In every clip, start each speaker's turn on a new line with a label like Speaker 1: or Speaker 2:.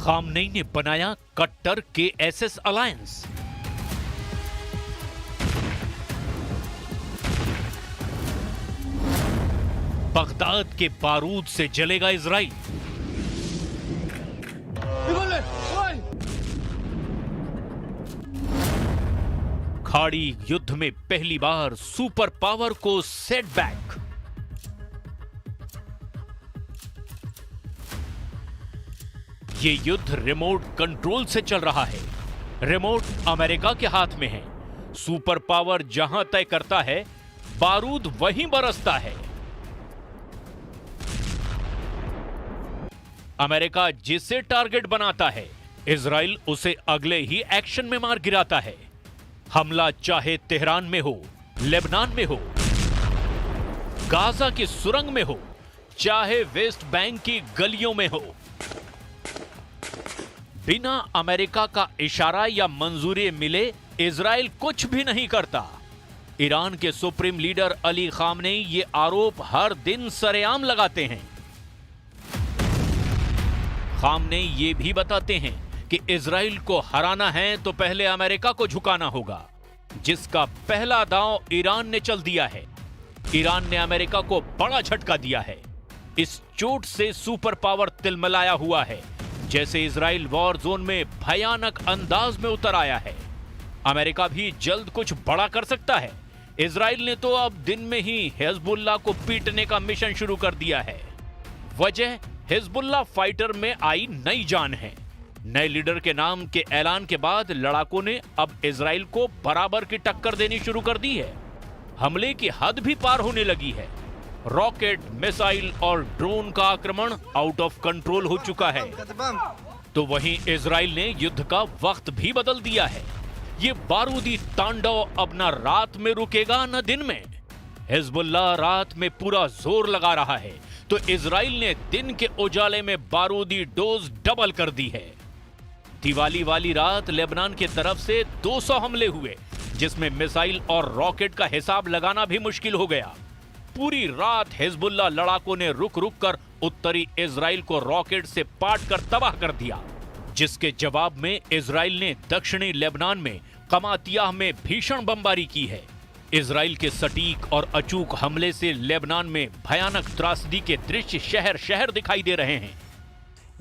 Speaker 1: Khamenei ने बनाया कट्टर KSS अलायंस। बगदाद के बारूद से जलेगा इजराइल। खाड़ी युद्ध में पहली बार सुपर पावर को सेटबैक। ये युद्ध रिमोट कंट्रोल से चल रहा है। रिमोट अमेरिका के हाथ में है। सुपर पावर जहां तय करता है, बारूद वहीं बरसता है। अमेरिका जिसे टारगेट बनाता है, इजराइल उसे अगले ही एक्शन में मार गिराता है। हमला चाहे तेहरान में हो, लेबनान में हो, गाजा की सुरंग में हो, चाहे वेस्ट बैंक की गलियों में हो, बिना अमेरिका का इशारा या मंजूरी मिले इजराइल कुछ भी नहीं करता। ईरान के सुप्रीम लीडर अली खामनेई ये आरोप हर दिन सरेआम लगाते हैं। खामनेई ये भी बताते हैं कि इजराइल को हराना है तो पहले अमेरिका को झुकाना होगा, जिसका पहला दांव ईरान ने चल दिया है। ईरान ने अमेरिका को बड़ा झटका दिया है। इस चोट से सुपर पावर तिलमिलाया हुआ है, जैसे इजराइल वॉर जोन में भयानक अंदाज में उतर आया है। अमेरिका भी जल्द कुछ बड़ा कर सकता है। इजराइल ने तो अब दिन में ही हिजबुल्लाह को पीटने का मिशन शुरू कर दिया है। वजह हिजबुल्लाह फाइटर में आई नई जान है। नए लीडर के नाम के ऐलान के बाद लड़ाकों ने अब इजराइल को बराबर की टक्कर देनी शुरू कर दी है। हमले की हद भी पार होने लगी है। रॉकेट, मिसाइल और ड्रोन का आक्रमण आउट ऑफ कंट्रोल हो चुका है। तो वहीं इजराइल ने युद्ध का वक्त भी बदल दिया है। ये बारूदी तांडव अब न रात में रुकेगा न दिन में। हिजबुल्लाह रात में पूरा जोर लगा रहा है, तो इजराइल ने दिन के उजाले में बारूदी डोज डबल कर दी है। दिवाली वाली रात लेबनान की तरफ से 200 हमले हुए, जिसमें मिसाइल और रॉकेट का हिसाब लगाना भी मुश्किल हो गया। पूरी रात हिजबुल्लाह लड़ाकों ने रुक रुक कर उत्तरी इजराइल को रॉकेट से पाट कर तबाह कर दिया, जिसके जवाब में इजराइल ने दक्षिणी लेबनान में कमातियाह में भीषण बमबारी की है। इजराइल के सटीक और अचूक हमले से लेबनान में भयानक त्रासदी के दृश्य शहर शहर दिखाई दे रहे हैं।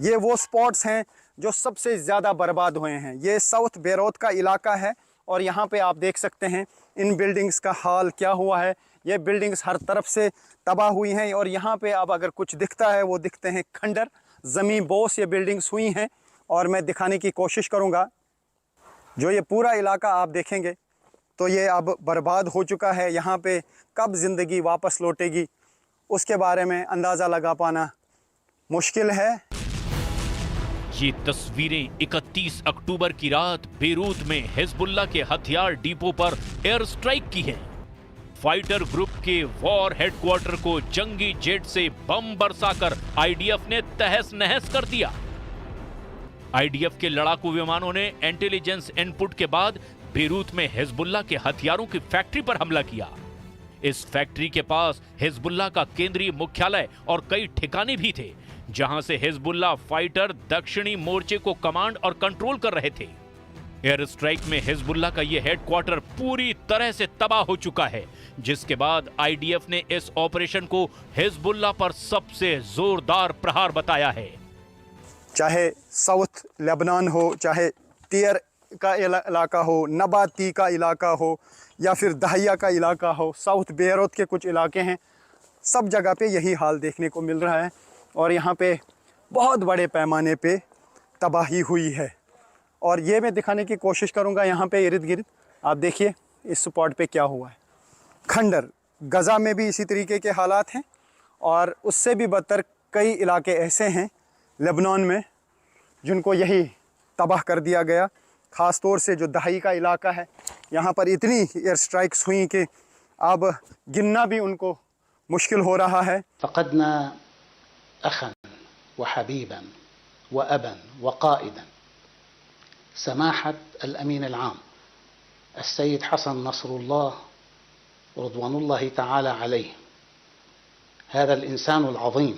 Speaker 2: ये वो स्पॉट्स हैं जो सबसे ज़्यादा बर्बाद हुए हैं। ये साउथ बेरूत का इलाका है और यहाँ पे आप देख सकते हैं इन बिल्डिंग्स का हाल क्या हुआ है। ये बिल्डिंग्स हर तरफ से तबाह हुई हैं और यहाँ पे अब अगर कुछ दिखता है वो दिखते हैं खंडर, ज़मीन बोस ये बिल्डिंग्स हुई हैं। और मैं दिखाने की कोशिश करूँगा। जो ये पूरा इलाका आप देखेंगे तो ये अब बर्बाद हो चुका है। यहाँ पे कब ज़िंदगी वापस लौटेगी उसके बारे में अंदाज़ा लगा पाना मुश्किल है।
Speaker 1: ये तस्वीरें 31 अक्टूबर की रात बेरूत में हिजबुल्लाह के हथियार डिपो पर एयर स्ट्राइक की है। फाइटर ग्रुप के वॉर हेडक्वार्टर को जंगी जेट से बम बरसाकर आईडीएफ ने तहस नहस कर दिया। आईडीएफ के लड़ाकू विमानों ने इंटेलिजेंस इनपुट के बाद बेरूत में हिजबुल्लाह के हथियारों की फैक्ट्री पर हमला किया। इस फैक्ट्री के पास हिजबुल्लाह का केंद्रीय मुख्यालय और कई ठिकाने भी थे, जहां से हिजबुल्लाह फाइटर दक्षिणी मोर्चे को कमांड और कंट्रोल कर रहे थे। एयर स्ट्राइक में हिजबुल्लाह का यह हेडक्वार्टर पूरी तरह से तबाह हो चुका है, जिसके बाद आईडीएफ ने इस ऑपरेशन को हिजबुल्लाह पर सबसे जोरदार प्रहार बताया है।
Speaker 2: चाहे साउथ लेबनान हो, चाहे टियर का इलाका हो, नबाती का इलाका हो या फिर दहिया का इलाका हो, साउथ बेरूत के कुछ इलाके हैं, सब जगह पे यही हाल देखने को मिल रहा है। और यहाँ पे बहुत बड़े पैमाने पे तबाही हुई है। और ये मैं दिखाने की कोशिश करूँगा। यहाँ पे इर्द गिर्द आप देखिए इस स्पॉट पे क्या हुआ है। खंडर, गज़ा में भी इसी तरीके के हालात हैं और उससे भी बदतर कई इलाके ऐसे हैं लेबनान में जिनको यही तबाह कर दिया गया। ख़ास तौर से जो दहाई का इलाका है, यहाँ पर इतनी एयर स्ट्राइक्स हुई कि अब गिनना भी उनको मुश्किल हो रहा है।
Speaker 3: फ़क़दना अखन व हबीबन व अबन व क़ाइदन समाहत अल-अमीन अल-आम अस्सय्यद हसन नसरुल्लाह रज़वानुल्लाहि तआला अलैह, हाज़ा अल-इंसान अल-अज़ीम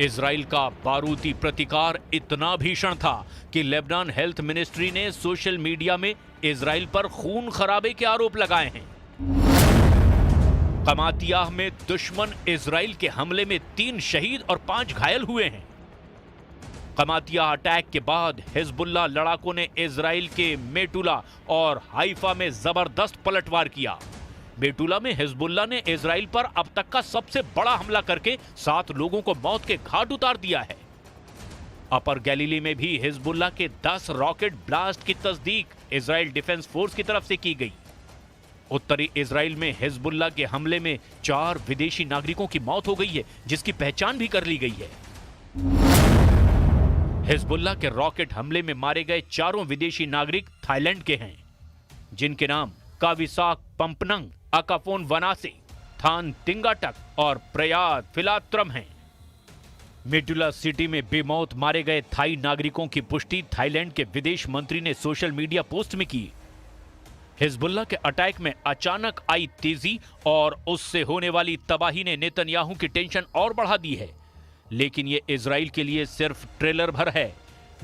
Speaker 1: इजराइल का बारूदी प्रतिकार इतना भीषण था कि लेबनान हेल्थ मिनिस्ट्री ने सोशल मीडिया में इजराइल पर खून खराबे के आरोप लगाए हैं। कमातियाह में दुश्मन इजराइल के हमले में 3 शहीद और 5 घायल हुए हैं। कमातियाह अटैक के बाद हिजबुल्लाह लड़ाकों ने इजराइल के मेटुला और हाइफा में जबरदस्त पलटवार किया। मेटुला में हिजबुल्लाह ने इजराइल पर अब तक का सबसे बड़ा हमला करके 7 लोगों को मौत के घाट उतार दिया है। अपर गैलीली में भी हिजबुल्लाह के 10 रॉकेट ब्लास्ट की तस्दीक इजराइल डिफेंस फोर्स की तरफ से की गई। उत्तरी इजराइल में हिजबुल्लाह के हमले में 4 विदेशी नागरिकों की मौत हो गई है, जिसकी पहचान भी कर ली गई है। हिजबुल्लाह के रॉकेट हमले में मारे गए 4 विदेशी नागरिक थाईलैंड के हैं, जिनके नाम काविसाक पंपनंग, अकाफोन वनासे, थान तिंगाटक और प्रयाग फिलात्रम हैं। मेटुला सिटी में बेमौत मारे गए थाई नागरिकों की पुष्टि थाईलैंड के विदेश मंत्री ने सोशल मीडिया पोस्ट में की। हिजबुल्लाह के अटैक में अचानक आई तेजी और उससे होने वाली तबाही ने नेतन्याहू की टेंशन और बढ़ा दी है, लेकिन यह इजराइल के लिए सिर्फ ट्रेलर भर है।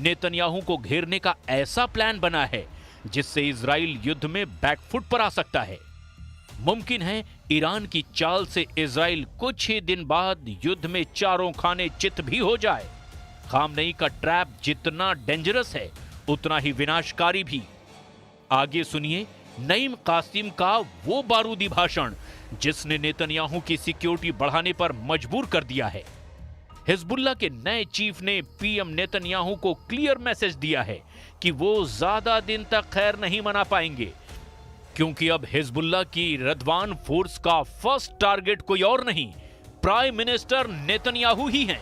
Speaker 1: नेतन्याहू को घेरने का ऐसा प्लान बना है जिससे इजराइल युद्ध में बैकफुट पर आ सकता है। मुमकिन है ईरान की चाल से इजराइल कुछ ही दिन बाद युद्ध में चारों खाने चित भी हो जाए। खामनेई का ट्रैप जितना डेंजरस है उतना ही विनाशकारी भी। आगे सुनिए नईम कासिम का वो बारूदी भाषण जिसने नेतन्याहू की सिक्योरिटी बढ़ाने पर मजबूर कर दिया है। हिजबुल्लाह के नए चीफ ने पीएम नेतन्याहू को क्लियर मैसेज दिया है कि वो ज्यादा दिन तक खैर नहीं मना पाएंगे, क्योंकि अब हिजबुल्लाह की रदवान फोर्स का फर्स्ट टारगेट कोई और नहीं, प्राइम मिनिस्टर नेतन्याहू ही हैं।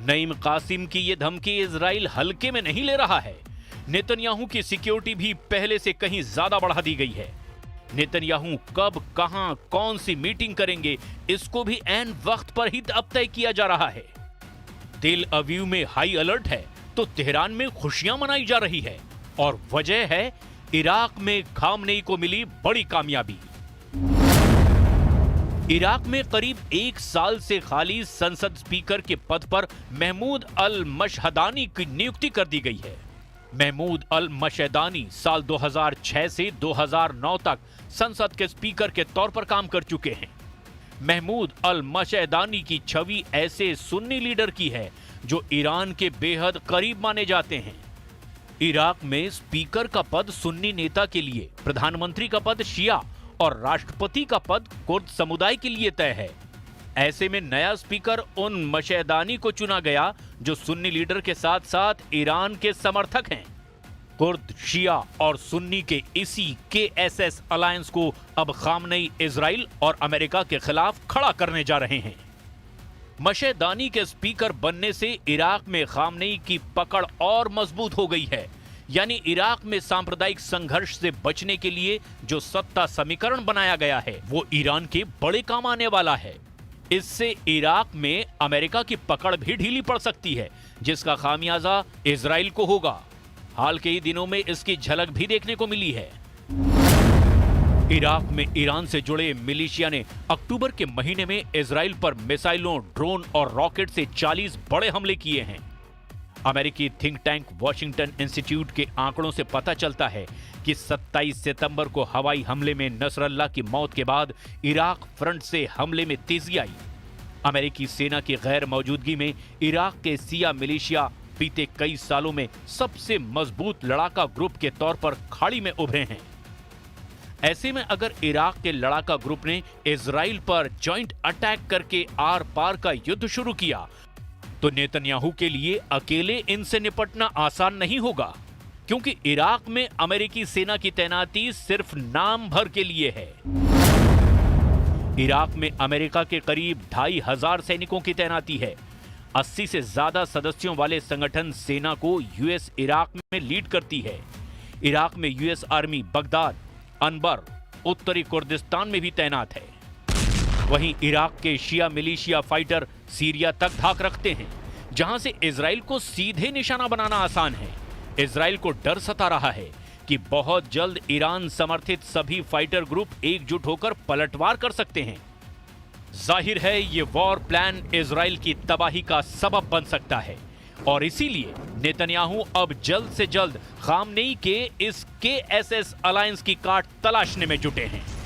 Speaker 1: नईम कासिम की यह धमकी इजराइल हल्के में नहीं ले रहा है। नेतन्याहू की सिक्योरिटी भी पहले से कहीं ज्यादा बढ़ा दी गई है। नेतन्याहू कब, कहां, कौन सी मीटिंग करेंगे, इसको भी ऐन वक्त पर ही अब तय किया जा रहा है। तेल अवीव में हाई अलर्ट है तो तेहरान में खुशियां मनाई जा रही है, और वजह है इराक में खामनेई को मिली बड़ी कामयाबी। इराक में करीब 1 साल से खाली संसद स्पीकर के पद पर महमूद अल मशहदानी की नियुक्ति कर दी गई है। महमूद अल मशहदानी साल 2006 से 2009 तक संसद के स्पीकर के तौर पर काम कर चुके हैं। महमूद अल मशहदानी की छवि ऐसे सुन्नी लीडर की है जो ईरान के बेहद करीब माने जाते हैं। इराक में स्पीकर का पद सुन्नी नेता के लिए, प्रधानमंत्री का पद शिया और राष्ट्रपति का पद कुर्द समुदाय के लिए तय है। ऐसे में नया स्पीकर उन मशहदानी को चुना गया जो सुन्नी लीडर के साथ साथ ईरान के समर्थक हैं। कुर्द, शिया और सुन्नी के इसी KSS अलायंस को अब खामनेई इजराइल और अमेरिका के खिलाफ खड़ा करने जा रहे हैं। मशहदानी के स्पीकर बनने से इराक में खामनेई की पकड़ और मजबूत हो गई है। यानी इराक में सांप्रदायिक संघर्ष से बचने के लिए जो सत्ता समीकरण बनाया गया है वो ईरान के बड़े काम आने वाला है। इससे इराक में अमेरिका की पकड़ भी ढीली पड़ सकती है, जिसका खामियाजा इजराइल को होगा। हाल के ही दिनों में इसकी झलक भी देखने को मिली है। इराक में ईरान से जुड़े मिलिशिया ने अक्टूबर के महीने में इजराइल पर मिसाइलों, ड्रोन और रॉकेट से 40 बड़े हमले किए हैं। अमेरिकी थिंक टैंक वॉशिंगटन इंस्टीट्यूट के आंकड़ों से पता चलता है कि 27 सितंबर को हवाई हमले में नसरल्लाह की मौत के बाद इराक फ्रंट से हमले में तेजी आई। अमेरिकी सेना की गैर मौजूदगी में इराक के सिया मिलिशिया बीते कई सालों में सबसे मजबूत लड़ाका ग्रुप के तौर पर खाड़ी में उभरे हैं। ऐसे में अगर इराक के लड़ाका ग्रुप ने इजराइल पर जॉइंट अटैक करके आर पार का युद्ध शुरू किया तो नेतन्याहू के लिए अकेले इनसे निपटना आसान नहीं होगा, क्योंकि इराक में अमेरिकी सेना की तैनाती सिर्फ नाम भर के लिए है। इराक में अमेरिका के करीब 2500 सैनिकों की तैनाती है। 80 से ज्यादा सदस्यों वाले संगठन सेना को यूएस इराक में लीड करती है। इराक में यूएस आर्मी बगदाद, अनबर, उत्तरी कुर्दिस्तान में भी तैनात है। वहीं इराक के शिया मिलिशिया फाइटर सीरिया तक धाक रखते हैं, जहां से इजराइल को सीधे निशाना बनाना आसान है। इजराइल को डर सता रहा है कि बहुत जल्द ईरान समर्थित सभी फाइटर ग्रुप एकजुट होकर पलटवार कर सकते हैं। जाहिर है ये वॉर प्लान इजराइल की तबाही का सबब बन सकता है और इसीलिए नेतन्याहू अब जल्द से जल्द खामनेई के इस KSS अलायंस की काट तलाशने में जुटे हैं।